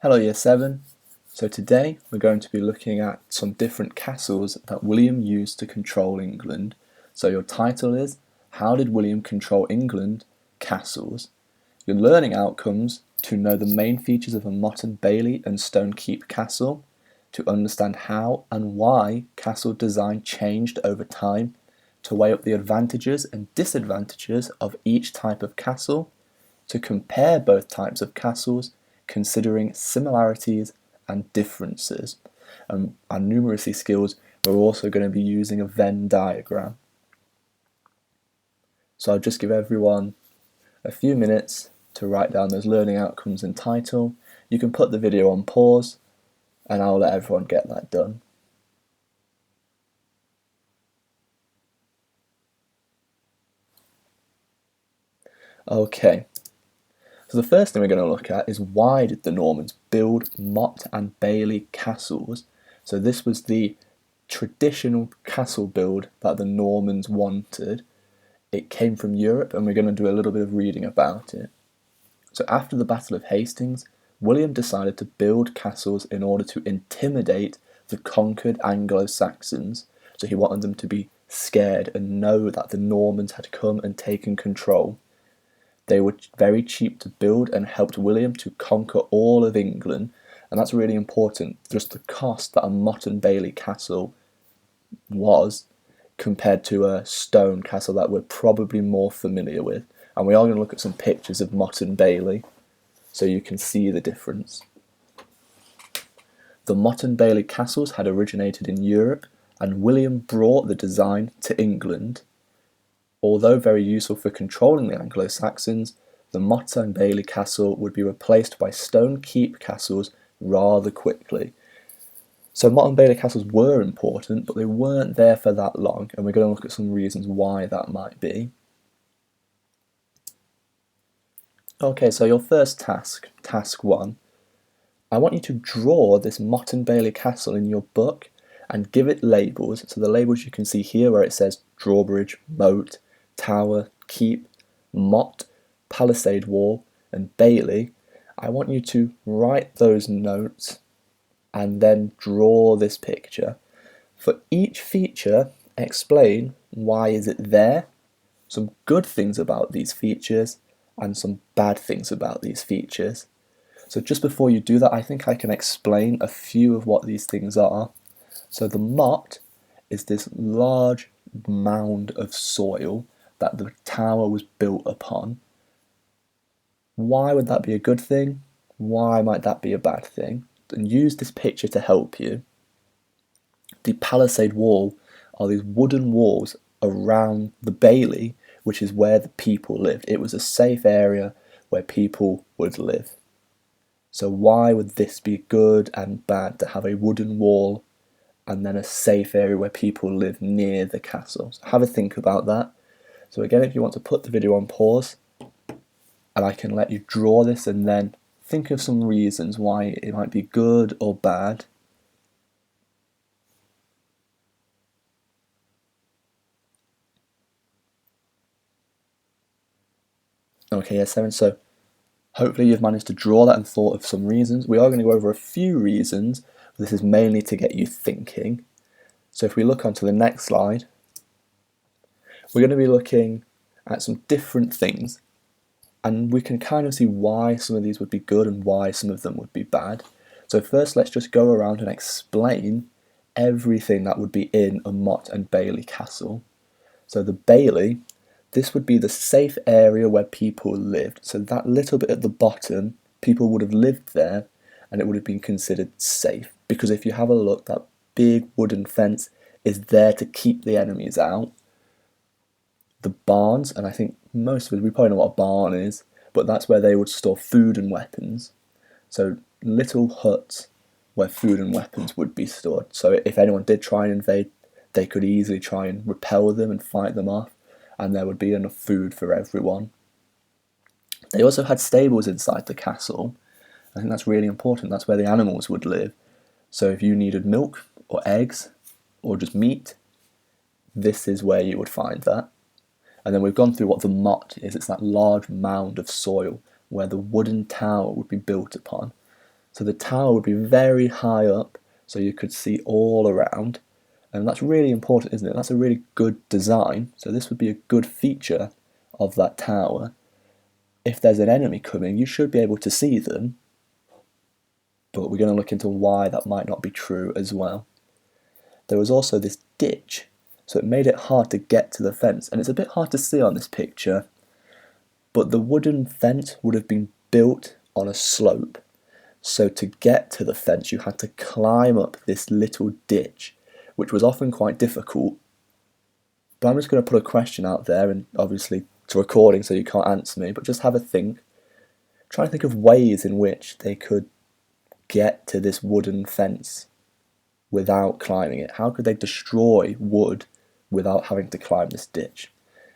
Hello Year 7. So today we're going to be looking at some different castles that William used to control England. So your title is, How did William control England? Castles. Your learning outcomes: to know the main features of a Motte Bailey and Stone Keep castle, to understand how and why castle design changed over time, to weigh up the advantages and disadvantages of each type of castle, to compare both types of castles, considering similarities and differences. And numeracy skills, we're also going to be using a Venn diagram. So I'll just give everyone a few minutes to write down those learning outcomes and title. You can put the video on pause and I'll let everyone get that done. Okay, so the first thing we're going to look at is, why did the Normans build Motte and Bailey castles? So this was the traditional castle build that the Normans wanted. It came from Europe, and we're going to do a little bit of reading about it. So after the Battle of Hastings, William decided to build castles in order to intimidate the conquered Anglo-Saxons. So he wanted them to be scared and know that the Normans had come and taken control. They were very cheap to build and helped William to conquer all of England, and that's really important, just the cost that a Motte Bailey castle was compared to a stone castle that we're probably more familiar with. And we are going to look at some pictures of Motte Bailey so you can see the difference. The Motte Bailey castles had originated in Europe, and William brought the design to England. Although very useful for controlling the Anglo-Saxons, the Motte Bailey castle would be replaced by Stone Keep castles rather quickly. So Motte Bailey castles were important, but they weren't there for that long, and we're going to look at some reasons why that might be. Okay, so your first task, task 1, I want you to draw this Motte Bailey castle in your book and give it labels. So the labels you can see here where it says drawbridge, moat, tower, keep, motte, palisade wall, and bailey. I want you to write those notes and then draw this picture. For each feature, explain why is it there, some good things about these features, and some bad things about these features. So just before you do that, I think I can explain a few of what these things are. So the motte is this large mound of soil that the tower was built upon. Why would that be a good thing? Why might that be a bad thing? And use this picture to help you. The palisade wall are these wooden walls around the bailey, which is where the people lived. It was a safe area where people would live. So why would this be good and bad, to have a wooden wall and then a safe area where people live near the castle? So have a think about that. So again, if you want to put the video on pause, and I can let you draw this and then think of some reasons why it might be good or bad. Okay, yes, Seven. So hopefully you've managed to draw that and thought of some reasons. We are going to go over a few reasons. This is mainly to get you thinking. So if we look onto the next slide, we're going to be looking at some different things, and we can kind of see why some of these would be good and why some of them would be bad. So first, let's just go around and explain everything that would be in a Motte and Bailey castle. So the bailey, this would be the safe area where people lived. So that little bit at the bottom, people would have lived there and it would have been considered safe. Because if you have a look, that big wooden fence is there to keep the enemies out. The barns, and I think most of us, we probably know what a barn is, but that's where they would store food and weapons. So little huts where food and weapons would be stored. So if anyone did try and invade, they could easily try and repel them and fight them off, and there would be enough food for everyone. They also had stables inside the castle. I think that's really important. That's where the animals would live. So if you needed milk or eggs or just meat, this is where you would find that. And then we've gone through what the motte is. It's that large mound of soil where the wooden tower would be built upon. So the tower would be very high up, so you could see all around. And that's really important, isn't it? That's a really good design. So this would be a good feature of that tower. If there's an enemy coming, you should be able to see them. But we're going to look into why that might not be true as well. There was also this ditch, so it made it hard to get to the fence. And it's a bit hard to see on this picture, but the wooden fence would have been built on a slope. So to get to the fence, you had to climb up this little ditch, which was often quite difficult. But I'm just going to put a question out there, and obviously it's a recording so you can't answer me, but just have a think. Try and think of ways in which they could get to this wooden fence without climbing it. How could they destroy wood without having to climb this ditch?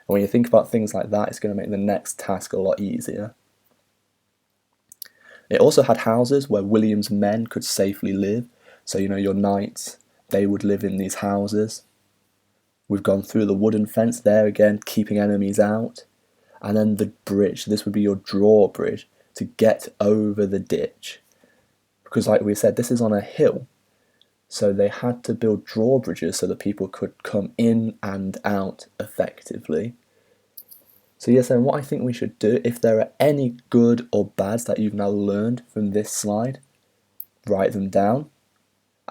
And when you think about things like that, it's going to make the next task a lot easier. It also had houses where William's men could safely live. So, you know, your knights, they would live in these houses. We've gone through the wooden fence there again, keeping enemies out. And then the bridge, this would be your drawbridge to get over the ditch. Because like we said, this is on a hill. So they had to build drawbridges so that people could come in and out effectively. So yes, then what I think we should do, if there are any good or bads that you've now learned from this slide, write them down.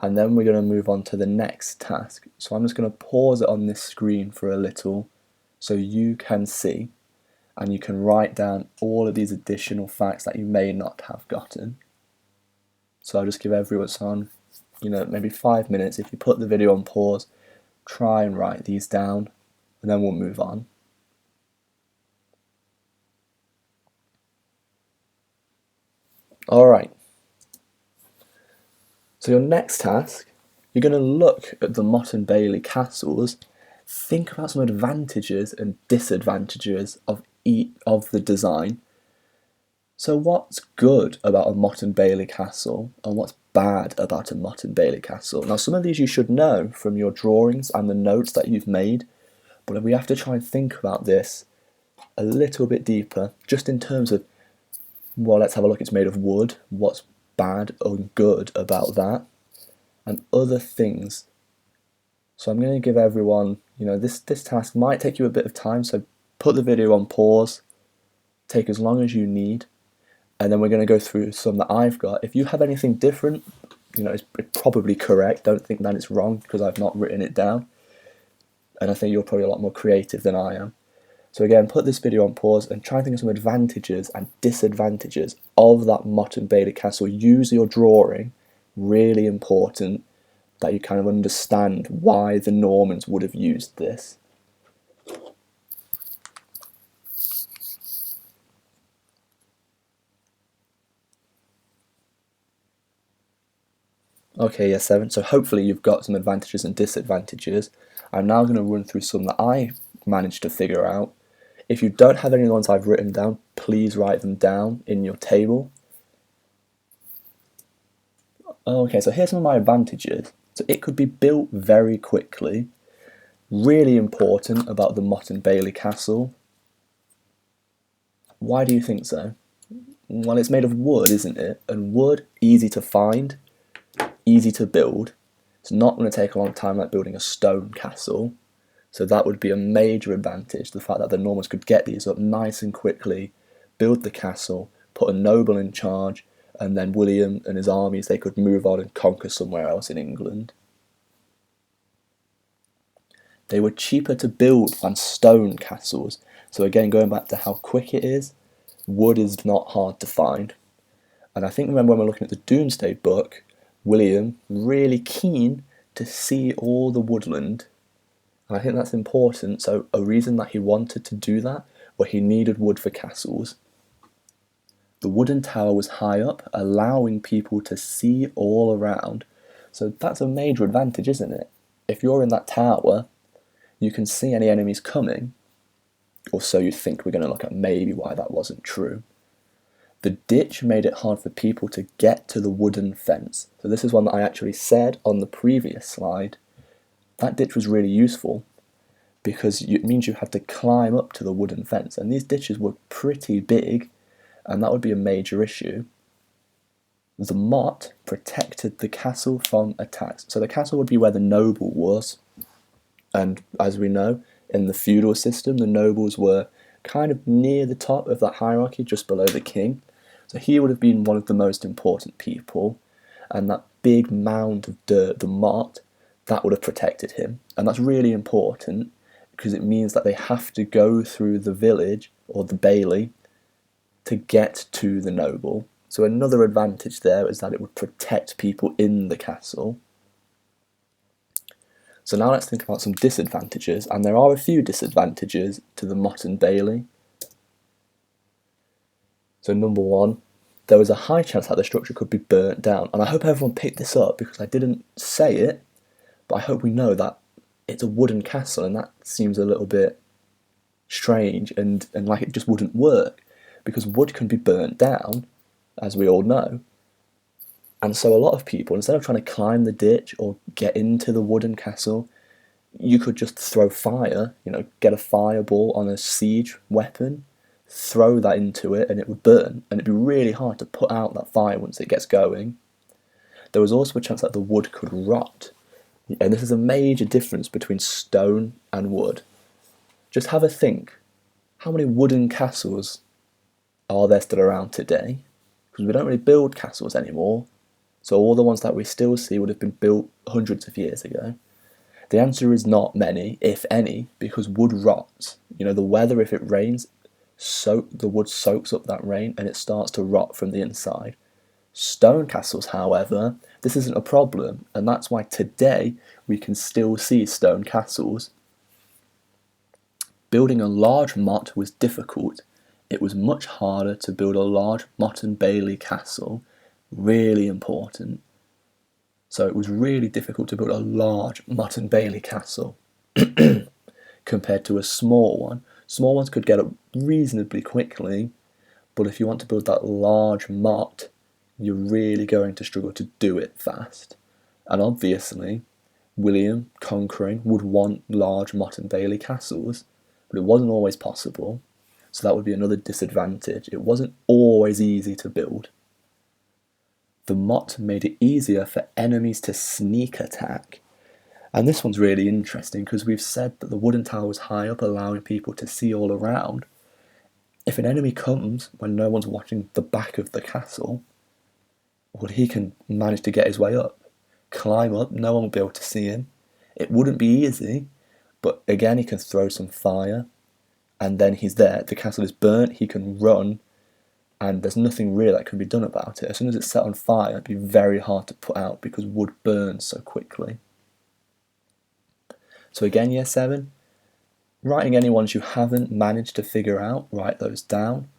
And then we're going to move on to the next task. So I'm just going to pause it on this screen for a little so you can see and you can write down all of these additional facts that you may not have gotten. So I'll just give everyone some, maybe 5 minutes. If you put the video on pause, try and write these down, and then we'll move on. Alright, so your next task, you're going to look at the Motte and Bailey castles, think about some advantages and disadvantages of the design. So what's good about a Motte and Bailey castle, and what's bad about a Motte and Bailey castle? Now some of these you should know from your drawings and the notes that you've made, but we have to try and think about this a little bit deeper, just in terms of, well, let's have a look. It's made of wood. What's bad or good about that? And other things. So I'm going to give everyone, this task might take you a bit of time, so put the video on pause, take as long as you need, and then we're going to go through some that I've got. If you have anything different, it's probably correct. Don't think that it's wrong because I've not written it down. And I think you're probably a lot more creative than I am. So again, put this video on pause and try and think of some advantages and disadvantages of that Motte and Bailey castle. Use your drawing, really important that you kind of understand why the Normans would have used this. Okay, yes, 7. So hopefully you've got some advantages and disadvantages. I'm now going to run through some that I managed to figure out. If you don't have any of the ones I've written down, please write them down in your table. Okay, so here's some of my advantages. So it could be built very quickly. Really important about the Motte and Bailey castle. Why do you think so? Well, it's made of wood, isn't it? And wood, easy to find, easy to build. It's not going to take a long time like building a stone castle. So that would be a major advantage, the fact that the Normans could get these up nice and quickly, build the castle, put a noble in charge, and then William and his armies, they could move on and conquer somewhere else in England. They were cheaper to build than stone castles. So again, going back to how quick it is, wood is not hard to find. And I think, remember when we're looking at the Domesday Book, William really keen to see all the woodland. And I think that's important. So a reason that he wanted to do that, where he needed wood for castles. The wooden tower was high up, allowing people to see all around. So that's a major advantage, isn't it? If you're in that tower, you can see any enemies coming. Or so you think. We're going to look at maybe why that wasn't true. The ditch made it hard for people to get to the wooden fence. So this is one that I actually said on the previous slide. That ditch was really useful because it means you had to climb up to the wooden fence, and these ditches were pretty big, and that would be a major issue. The motte protected the castle from attacks. So the castle would be where the noble was, and as we know, in the feudal system, the nobles were kind of near the top of that hierarchy, just below the king. So he would have been one of the most important people, and that big mound of dirt, the motte, that would have protected him. And that's really important because it means that they have to go through the village or the bailey to get to the noble. So another advantage there is that it would protect people in the castle. So now let's think about some disadvantages, and there are a few disadvantages to the motte and bailey. So number one, there was a high chance that the structure could be burnt down, and I hope everyone picked this up because I didn't say it, but I hope we know that it's a wooden castle, and that seems a little bit strange and like it just wouldn't work, because wood can be burnt down, as we all know. And so a lot of people, instead of trying to climb the ditch or get into the wooden castle, you could just throw fire, get a fireball on a siege weapon, throw that into it and it would burn, and it'd be really hard to put out that fire once it gets going. There was also a chance that the wood could rot, and this is a major difference between stone and wood. Just have a think, how many wooden castles are there still around today? Because we don't really build castles anymore, so all the ones that we still see would have been built hundreds of years ago. The answer is not many, if any, because wood rots. The weather, if it rains, the wood soaks up that rain and it starts to rot from the inside. Stone castles, however, this isn't a problem, and that's why today we can still see stone castles. Building a large motte was difficult. It was much harder to build a large motte and bailey castle, really important. So it was really difficult to build a large motte and bailey castle compared to a small one. Small ones could get up reasonably quickly, but if you want to build that large motte, you're really going to struggle to do it fast. And obviously, William, conquering, would want large motte and bailey castles, but it wasn't always possible, so that would be another disadvantage. It wasn't always easy to build. The motte made it easier for enemies to sneak attack. And this one's really interesting because we've said that the wooden tower was high up, allowing people to see all around. If an enemy comes when no one's watching the back of the castle, well, he can manage to get his way up, climb up, no one will be able to see him. It wouldn't be easy, but again, he can throw some fire, and then he's there. The castle is burnt, he can run, and there's nothing really that can be done about it. As soon as it's set on fire, it'd be very hard to put out because wood burns so quickly. So again, year 7, writing any ones you haven't managed to figure out, write those down.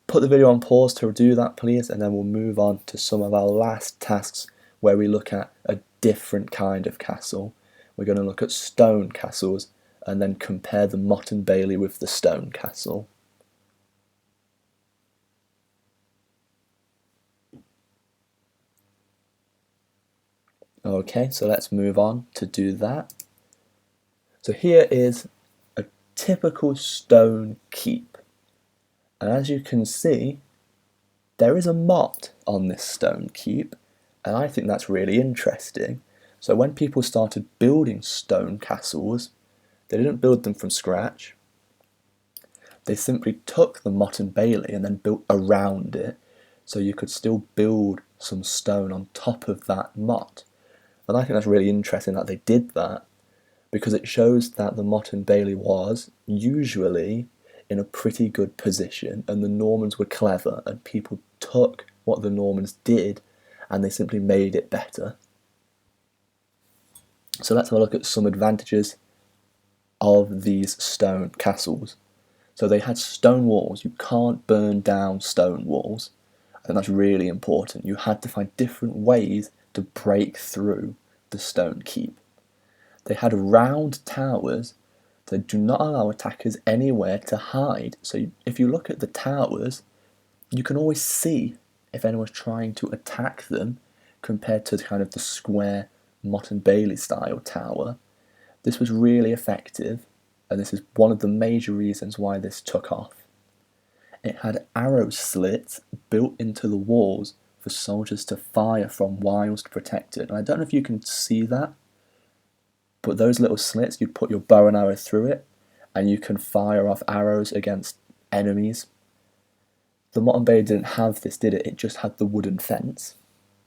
Put the video on pause to do that, please, and then we'll move on to some of our last tasks where we look at a different kind of castle. We're going to look at stone castles and then compare the motte and bailey with the stone castle. Okay, so let's move on to do that. So here is a typical stone keep. And as you can see, there is a motte on this stone keep, and I think that's really interesting. So when people started building stone castles, they didn't build them from scratch. They simply took the motte and bailey and then built around it, so you could still build some stone on top of that motte. And I think that's really interesting that they did that, because it shows that the motte and bailey was usually in a pretty good position, and the Normans were clever, and people took what the Normans did and they simply made it better. So let's have a look at some advantages of these stone castles. So they had stone walls. You can't burn down stone walls. I think that's really important. You had to find different ways to break through the stone keep. They had round towers that do not allow attackers anywhere to hide. So if you look at the towers, you can always see if anyone's trying to attack them, compared to kind of the square Motte and Bailey style tower. This was really effective, and this is one of the major reasons why this took off. It had arrow slits built into the walls for soldiers to fire from whilst protected. And I don't know if you can see that, but those little slits, you'd put your bow and arrow through it, and you can fire off arrows against enemies. The Motte Bailey didn't have this, did it? It just had the wooden fence,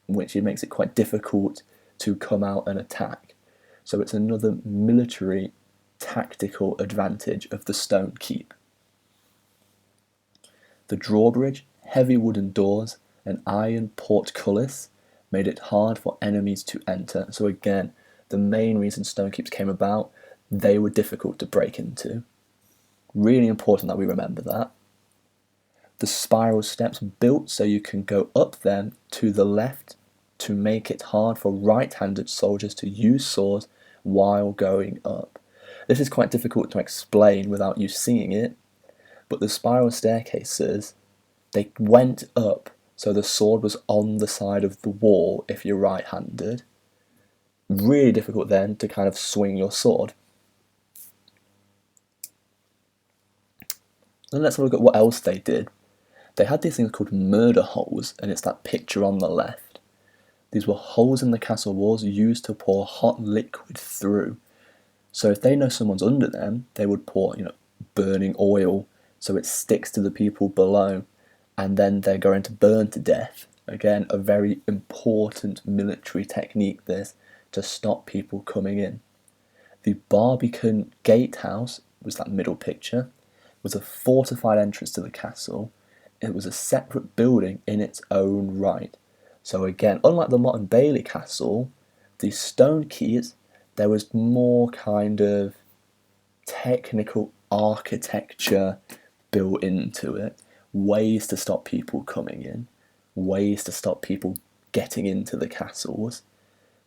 which it makes it quite difficult to come out and attack. So it's another military tactical advantage of the stone keep. The drawbridge, heavy wooden doors, and iron portcullis made it hard for enemies to enter. So again, the main reason stone keeps came about, they were difficult to break into. Really important that we remember that. The spiral steps built so you can go up them to the left to make it hard for right-handed soldiers to use swords while going up. This is quite difficult to explain without you seeing it, but the spiral staircases, they went up so the sword was on the side of the wall if you're right-handed. Really difficult then to kind of swing your sword. Then let's have a look at what else they did. They had these things called murder holes, and it's that picture on the left. These were holes in the castle walls used to pour hot liquid through. So if they know someone's under them, they would pour, burning oil so it sticks to the people below, and then they're going to burn to death. Again, a very important military technique this, to stop people coming in. The Barbican Gatehouse, was that middle picture, was a fortified entrance to the castle. It was a separate building in its own right. So again, unlike the Motte Bailey Castle, the stone keys, there was more kind of technical architecture built into it, ways to stop people coming in, ways to stop people getting into the castles.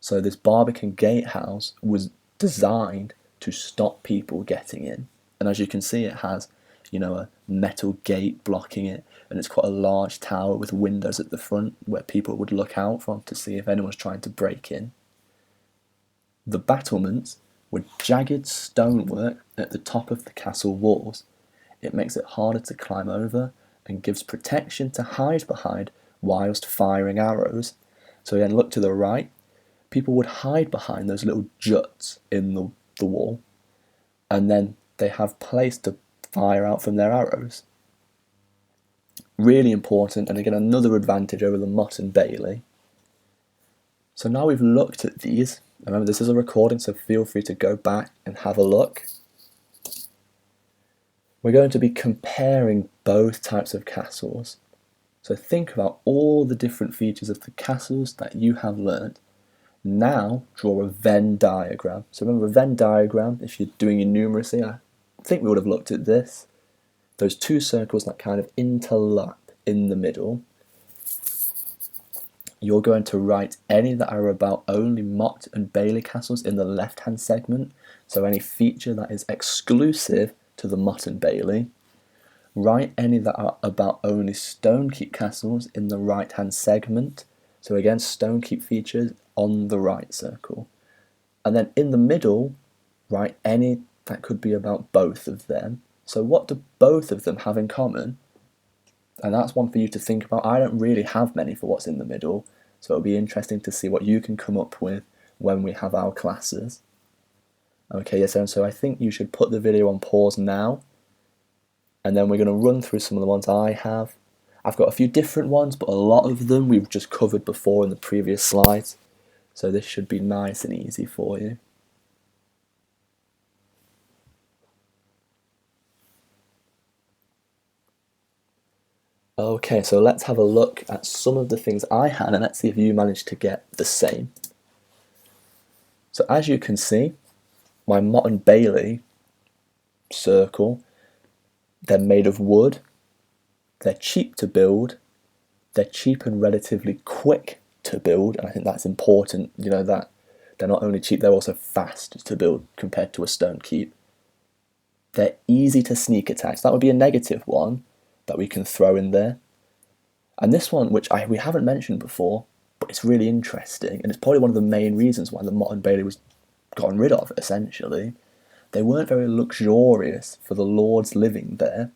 So this Barbican Gatehouse was designed to stop people getting in. And as you can see, it has, a metal gate blocking it, and it's quite a large tower with windows at the front where people would look out from to see if anyone's trying to break in. The battlements were jagged stonework at the top of the castle walls. It makes it harder to climb over and gives protection to hide behind whilst firing arrows. So again, look to the right. People would hide behind those little juts in the wall, and then they have place to fire out from their arrows. Really important, and again another advantage over the Motte Bailey. So now we've looked at these. Remember, this is a recording, so feel free to go back and have a look. We're going to be comparing both types of castles. So think about all the different features of the castles that you have learned. Now draw a Venn diagram. So remember a Venn diagram, if you're doing your numeracy, I think we would have looked at this. Those two circles that kind of interlap in the middle. You're going to write any that are about only Motte and Bailey castles in the left-hand segment, so any feature that is exclusive to the Motte and Bailey. Write any that are about only Stonekeep castles in the right-hand segment, so again, Stonekeep features on the right circle. And then in the middle, write any that could be about both of them. So what do both of them have in common? And that's one for you to think about. I don't really have many for what's in the middle, so it'll be interesting to see what you can come up with when we have our classes. Okay, yes, so I think you should put the video on pause now, and then we're going to run through some of the ones I have. I've got a few different ones, but a lot of them we've just covered before in the previous slides, so this should be nice and easy for you. Okay, so let's have a look at some of the things I had, and let's see if you managed to get the same. So as you can see, my Motte and Bailey circle, they're made of wood, they're cheap to build, they're cheap and relatively quick to build, and I think that's important, that they're not only cheap, they're also fast to build compared to a stone keep. They're easy to sneak attack, so that would be a negative one that we can throw in there. And this one, which we haven't mentioned before, but it's really interesting, and it's probably one of the main reasons why the Motte and Bailey was gotten rid of, essentially. They weren't very luxurious for the lords living there,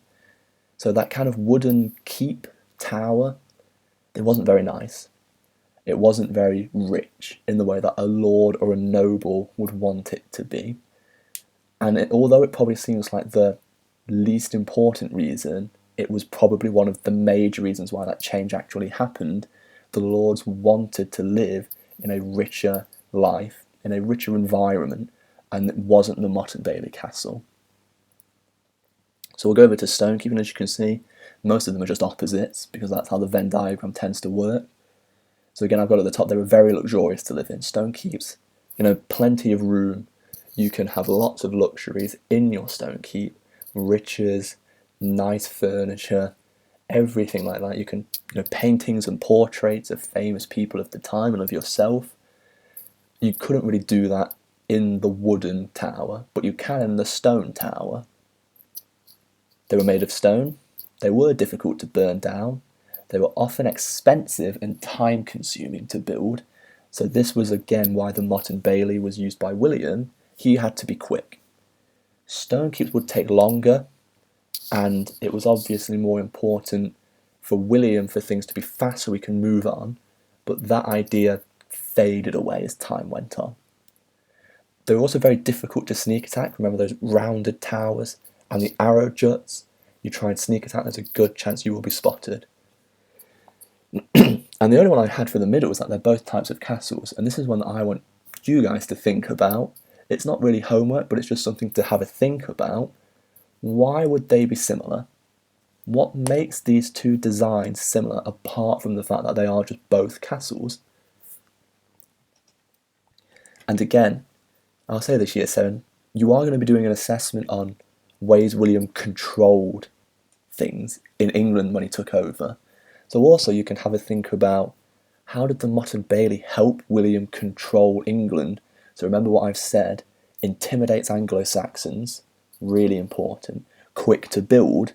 so that kind of wooden keep tower, it wasn't very nice. It wasn't very rich in the way that a lord or a noble would want it to be. And although it probably seems like the least important reason, it was probably one of the major reasons why that change actually happened. The lords wanted to live in a richer life, in a richer environment, and it wasn't the Motte and Bailey Castle. So we'll go over to stonekeeping. As you can see, most of them are just opposites, because that's how the Venn diagram tends to work. So again, I've got at the top, they were very luxurious to live in. Stonekeeps, plenty of room. You can have lots of luxuries in your stonekeep, riches, nice furniture, everything like that. You can, paintings and portraits of famous people of the time and of yourself. You couldn't really do that in the wooden tower, but you can in the stone tower. They were made of stone. They were difficult to burn down. They were often expensive and time-consuming to build. So this was again why the Motte and Bailey was used by William. He had to be quick. Stonekeeps would take longer, and it was obviously more important for William for things to be fast so we can move on, but that idea faded away as time went on. They were also very difficult to sneak attack. Remember those rounded towers and the arrow juts? You try and sneak attack, there's a good chance you will be spotted. And the only one I had for the middle is that they're both types of castles, and this is one that I want you guys to think about. It's not really homework, but it's just something to have a think about. Why would they be similar? What makes these two designs similar apart from the fact that they are just both castles? And again, I'll say this, Year 7, you are going to be doing an assessment on ways William controlled things in England when he took over. So also you can have a think about, how did the Motte and Bailey help William control England? So remember what I've said, intimidates Anglo-Saxons, really important, quick to build,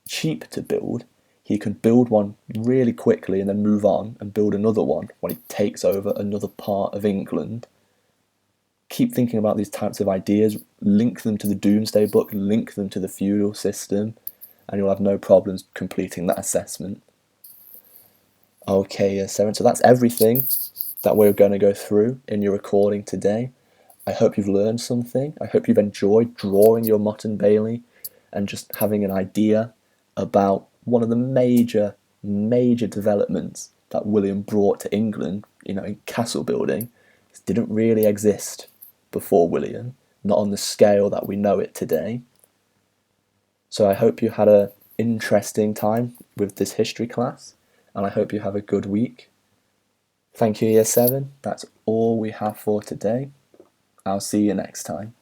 cheap to build. He can build one really quickly and then move on and build another one when he takes over another part of England. Keep thinking about these types of ideas, link them to the Doomsday Book, link them to the feudal system, and you'll have no problems completing that assessment. Okay, Year 7, so that's everything that we're going to go through in your recording today. I hope you've learned something. I hope you've enjoyed drawing your Motte and Bailey and just having an idea about one of the major developments that William brought to England, in castle building. This didn't really exist before William, not on the scale that we know it today. So I hope you had an interesting time with this history class, and I hope you have a good week. Thank you, Year 7. That's all we have for today. I'll see you next time.